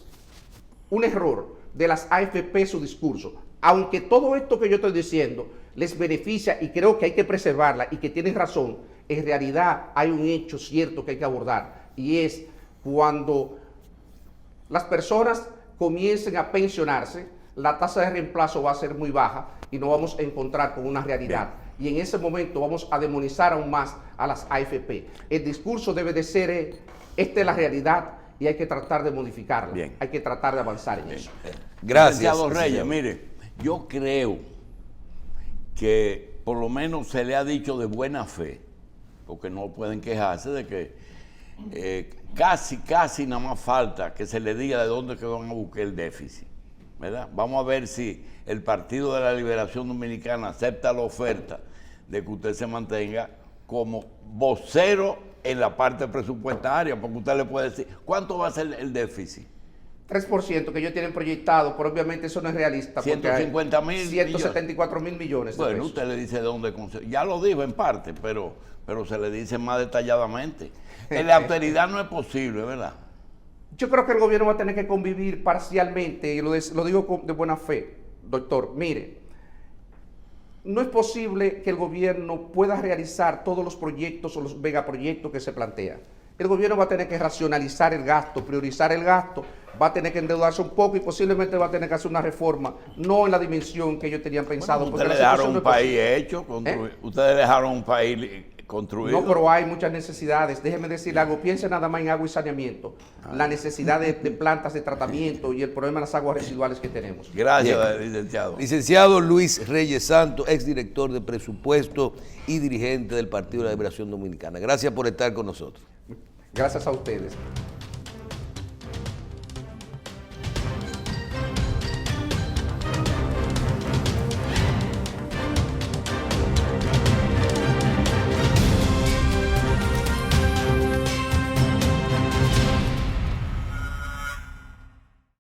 B: un error de las AFP su discurso. Aunque todo esto que yo estoy diciendo les beneficia y creo que hay que preservarla y que tienen razón, en realidad hay un hecho cierto que hay que abordar y es cuando las personas comiencen a pensionarse, la tasa de reemplazo va a ser muy baja y nos vamos a encontrar con una realidad. Bien. Y en ese momento vamos a demonizar aún más a las AFP. El discurso debe de ser, esta es la realidad y hay que tratar de modificarla.
C: Bien.
B: Hay que tratar de avanzar en eso.
A: Gracias.
C: Licenciado Reyes, mire, yo creo que por lo menos se le ha dicho de buena fe, porque no pueden quejarse de que casi nada más falta que se le diga de dónde que van a buscar el déficit, ¿verdad? Vamos a ver si el Partido de la Liberación Dominicana acepta la oferta de que usted se mantenga como vocero en la parte presupuestaria, porque usted le puede decir, ¿cuánto va a ser el déficit?
B: 3% que ellos tienen proyectado, pero obviamente eso no es realista.
C: 150 mil
B: 174 mil millones de
C: bueno,
B: pesos.
C: usted le dice de dónde conseguir. Ya lo dijo en parte, pero se le dice más detalladamente. En la austeridad no es posible, ¿verdad?
B: Yo creo que el gobierno va a tener que convivir parcialmente, y lo digo de buena fe, doctor. Mire, no es posible que el gobierno pueda realizar todos los proyectos o los megaproyectos que se plantean. El gobierno va a tener que racionalizar el gasto, priorizar el gasto, va a tener que endeudarse un poco y posiblemente va a tener que hacer una reforma, no en la dimensión que ellos tenían pensado.
C: Bueno, ustedes dejaron un país hecho, ustedes dejaron un país construido.
B: No, pero hay muchas necesidades. Déjeme decir algo, piense nada más en agua y saneamiento, la necesidad de plantas de tratamiento y el problema de las aguas residuales que tenemos.
C: Gracias, licenciado.
A: Licenciado Luis Reyes Santos, exdirector de presupuesto y dirigente del Partido de la Liberación Dominicana. Gracias por estar con nosotros.
B: Gracias a ustedes.